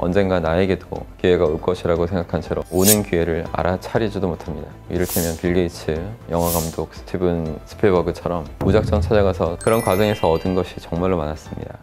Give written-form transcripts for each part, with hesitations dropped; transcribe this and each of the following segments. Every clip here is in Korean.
언젠가 나에게도 기회가 올 것이라고 생각한 채로 오는 기회를 알아차리지도 못합니다. 이를테면 빌 게이츠, 영화감독 스티븐 스필버그처럼 무작정 찾아가서 그런 과정에서 얻은 것이 정말로 많았습니다.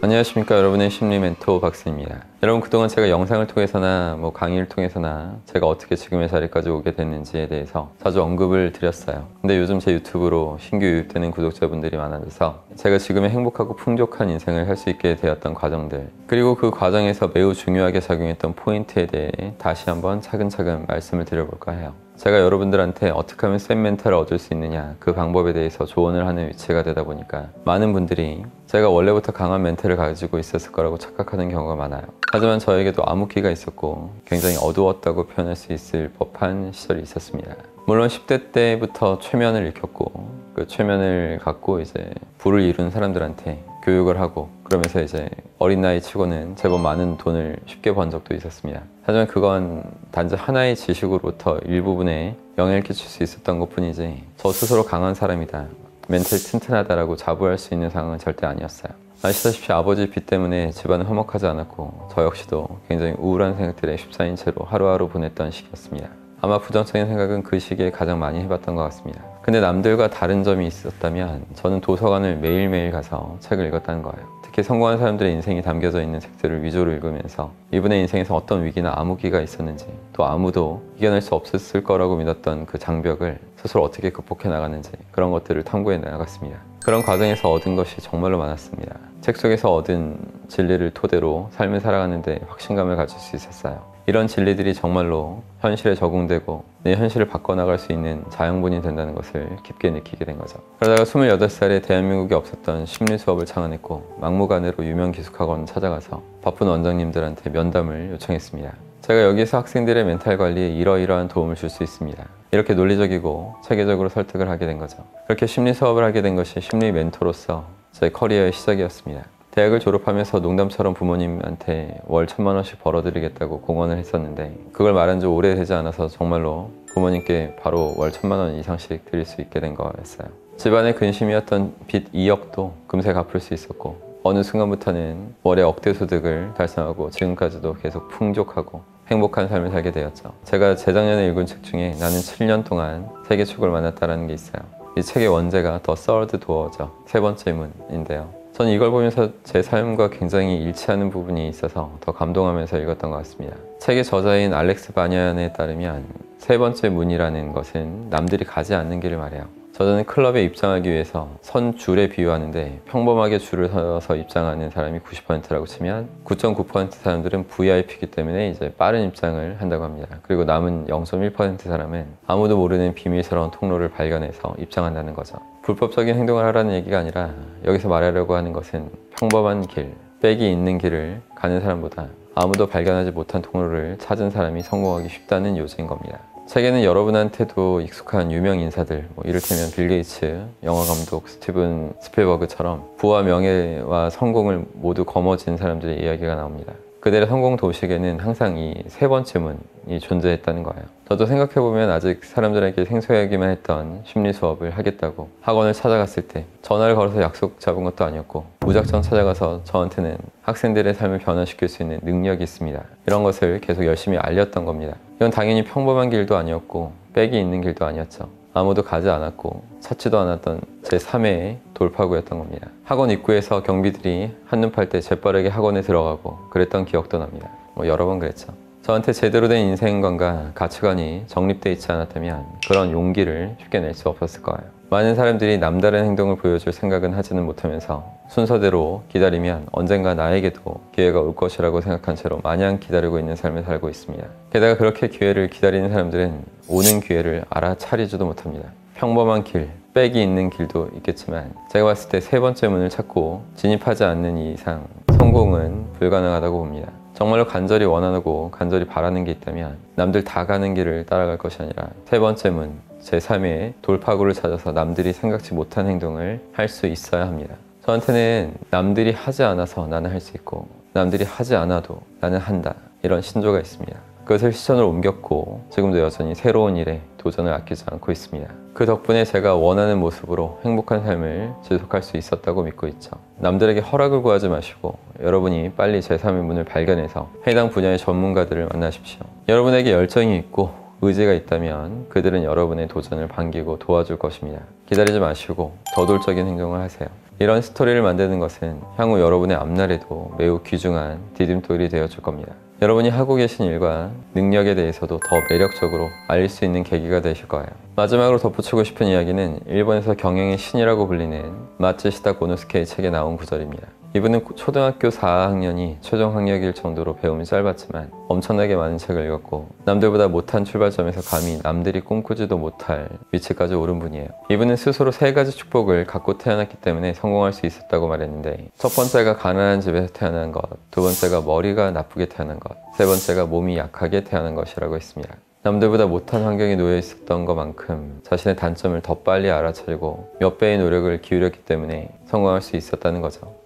안녕하십니까, 여러분의 심리 멘토 박스입니다. 여러분, 그동안 제가 영상을 통해서나 강의를 통해서나 제가 어떻게 지금의 자리까지 오게 됐는지에 대해서 자주 언급을 드렸어요. 근데 요즘 제 유튜브로 신규 유입되는 구독자분들이 많아져서 제가 지금의 행복하고 풍족한 인생을 할 수 있게 되었던 과정들, 그리고 그 과정에서 매우 중요하게 작용했던 포인트에 대해 다시 한번 차근차근 말씀을 드려볼까 해요. 제가 여러분들한테 어떻게 하면 센 멘탈을 얻을 수 있느냐, 그 방법에 대해서 조언을 하는 위치가 되다 보니까 많은 분들이 제가 원래부터 강한 멘탈을 가지고 있었을 거라고 착각하는 경우가 많아요. 하지만 저에게도 암흑기가 있었고 굉장히 어두웠다고 표현할 수 있을 법한 시절이 있었습니다. 물론 10대 때부터 최면을 익혔고, 그 최면을 갖고 이제 부를 이룬 사람들한테 교육을 하고, 그러면서 이제 어린 나이 치고는 제법 많은 돈을 쉽게 번 적도 있었습니다. 하지만 그건 단지 하나의 지식으로부터 일부분에 영향을 끼칠 수 있었던 것 뿐이지, 저 스스로 강한 사람이다, 멘탈이 튼튼하다라고 자부할 수 있는 상황은 절대 아니었어요. 아시다시피 아버지 빚 때문에 집안은 화목하지 않았고, 저 역시도 굉장히 우울한 생각들에 휩싸인 채로 하루하루 보냈던 시기였습니다. 아마 부정적인 생각은 그 시기에 가장 많이 해봤던 것 같습니다. 근데 남들과 다른 점이 있었다면 저는 도서관을 매일매일 가서 책을 읽었다는 거예요. 특히 성공한 사람들의 인생이 담겨져 있는 책들을 위주로 읽으면서 이분의 인생에서 어떤 위기나 암흑기가 있었는지, 또 아무도 이겨낼 수 없었을 거라고 믿었던 그 장벽을 스스로 어떻게 극복해 나갔는지, 그런 것들을 탐구해 나갔습니다. 그런 과정에서 얻은 것이 정말로 많았습니다. 책 속에서 얻은 진리를 토대로 삶을 살아가는데 확신감을 가질 수 있었어요. 이런 진리들이 정말로 현실에 적용되고 내 현실을 바꿔나갈 수 있는 자양분이 된다는 것을 깊게 느끼게 된 거죠. 그러다가 28살에 대한민국에 없었던 심리 수업을 창안했고, 막무가내로 유명 기숙학원 찾아가서 바쁜 원장님들한테 면담을 요청했습니다. 제가 여기서 학생들의 멘탈 관리에 이러이러한 도움을 줄 수 있습니다, 이렇게 논리적이고 체계적으로 설득을 하게 된 거죠. 그렇게 심리 수업을 하게 된 것이 심리 멘토로서 제 커리어의 시작이었습니다. 대학을 졸업하면서 농담처럼 부모님한테 월 1000만 원씩 벌어드리겠다고 공언을 했었는데, 그걸 말한 지 오래되지 않아서 정말로 부모님께 바로 월 1000만 원 이상씩 드릴 수 있게 된 거였어요. 집안의 근심이었던 빚 2억도 금세 갚을 수 있었고, 어느 순간부터는 월에 억대 소득을 달성하고 지금까지도 계속 풍족하고 행복한 삶을 살게 되었죠. 제가 재작년에 읽은 책 중에 나는 7년 동안 세계 축을 만났다라는 게 있어요. 이 책의 원제가 더 서드 도어죠. 세 번째 문인데요. 저는 이걸 보면서 제 삶과 굉장히 일치하는 부분이 있어서 더 감동하면서 읽었던 것 같습니다. 책의 저자인 알렉스 바니안에 따르면 세 번째 문이라는 것은 남들이 가지 않는 길을 말해요. 저자는 클럽에 입장하기 위해서 선 줄에 비유하는데, 평범하게 줄을 서서 입장하는 사람이 90%라고 치면 9.9% 사람들은 VIP이기 때문에 이제 빠른 입장을 한다고 합니다. 그리고 남은 0.1% 사람은 아무도 모르는 비밀스러운 통로를 발견해서 입장한다는 거죠. 불법적인 행동을 하라는 얘기가 아니라, 여기서 말하려고 하는 것은 평범한 길, 빽이 있는 길을 가는 사람보다 아무도 발견하지 못한 통로를 찾은 사람이 성공하기 쉽다는 요지인 겁니다. 책에는 여러분한테도 익숙한 유명 인사들, 이를테면 빌 게이츠, 영화감독 스티븐 스필버그처럼 부와 명예와 성공을 모두 거머쥔 사람들의 이야기가 나옵니다. 그들의 성공 도식에는 항상 이 세 번째 문이 존재했다는 거예요. 저도 생각해보면 아직 사람들에게 생소하기만 했던 심리 수업을 하겠다고 학원을 찾아갔을 때 전화를 걸어서 약속 잡은 것도 아니었고, 무작정 찾아가서 저한테는 학생들의 삶을 변화시킬 수 있는 능력이 있습니다, 이런 것을 계속 열심히 알렸던 겁니다. 이건 당연히 평범한 길도 아니었고 빽이 있는 길도 아니었죠. 아무도 가지 않았고 찾지도 않았던 제 3회의 돌파구였던 겁니다. 학원 입구에서 경비들이 한눈 팔 때 재빠르게 학원에 들어가고 그랬던 기억도 납니다. 여러 번 그랬죠. 저한테 제대로 된 인생관과 가치관이 정립되어 있지 않았다면 그런 용기를 쉽게 낼 수 없었을 거예요. 많은 사람들이 남다른 행동을 보여줄 생각은 하지는 못하면서 순서대로 기다리면 언젠가 나에게도 기회가 올 것이라고 생각한 채로 마냥 기다리고 있는 삶을 살고 있습니다. 게다가 그렇게 기회를 기다리는 사람들은 오는 기회를 알아차리지도 못합니다. 평범한 길, 빽이 있는 길도 있겠지만 제가 봤을 때 세 번째 문을 찾고 진입하지 않는 이상 성공은 불가능하다고 봅니다. 정말로 간절히 원하고 간절히 바라는 게 있다면 남들 다 가는 길을 따라갈 것이 아니라 세 번째 문, 제 3의 돌파구를 찾아서 남들이 생각지 못한 행동을 할 수 있어야 합니다. 저한테는 남들이 하지 않아서 나는 할 수 있고 남들이 하지 않아도 나는 한다, 이런 신조가 있습니다. 그것을 시선을 옮겼고 지금도 여전히 새로운 일에 도전을 아끼지 않고 있습니다. 그 덕분에 제가 원하는 모습으로 행복한 삶을 지속할 수 있었다고 믿고 있죠. 남들에게 허락을 구하지 마시고 여러분이 빨리 제3의 문을 발견해서 해당 분야의 전문가들을 만나십시오. 여러분에게 열정이 있고 의지가 있다면 그들은 여러분의 도전을 반기고 도와줄 것입니다. 기다리지 마시고 저돌적인 행동을 하세요. 이런 스토리를 만드는 것은 향후 여러분의 앞날에도 매우 귀중한 디딤돌이 되어줄 겁니다. 여러분이 하고 계신 일과 능력에 대해서도 더 매력적으로 알릴 수 있는 계기가 되실 거예요. 마지막으로 덧붙이고 싶은 이야기는 일본에서 경영의 신이라고 불리는 마츠시다 고노스케의 책에 나온 구절입니다. 이분은 초등학교 4학년이 최종 학력일 정도로 배움이 짧았지만 엄청나게 많은 책을 읽었고 남들보다 못한 출발점에서 감히 남들이 꿈꾸지도 못할 위치까지 오른 분이에요. 이분은 스스로 3가지 축복을 갖고 태어났기 때문에 성공할 수 있었다고 말했는데, 첫 번째가 가난한 집에서 태어난 것, 두 번째가 머리가 나쁘게 태어난 것, 세 번째가 몸이 약하게 태어난 것이라고 했습니다. 남들보다 못한 환경에 놓여 있었던 것만큼 자신의 단점을 더 빨리 알아차리고 몇 배의 노력을 기울였기 때문에 성공할 수 있었다는 거죠.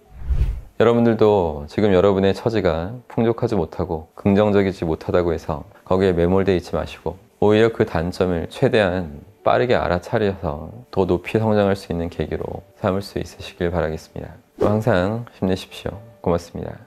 여러분들도 지금 여러분의 처지가 풍족하지 못하고 긍정적이지 못하다고 해서 거기에 매몰되어 있지 마시고 오히려 그 단점을 최대한 빠르게 알아차려서 더 높이 성장할 수 있는 계기로 삼을 수 있으시길 바라겠습니다. 항상 힘내십시오. 고맙습니다.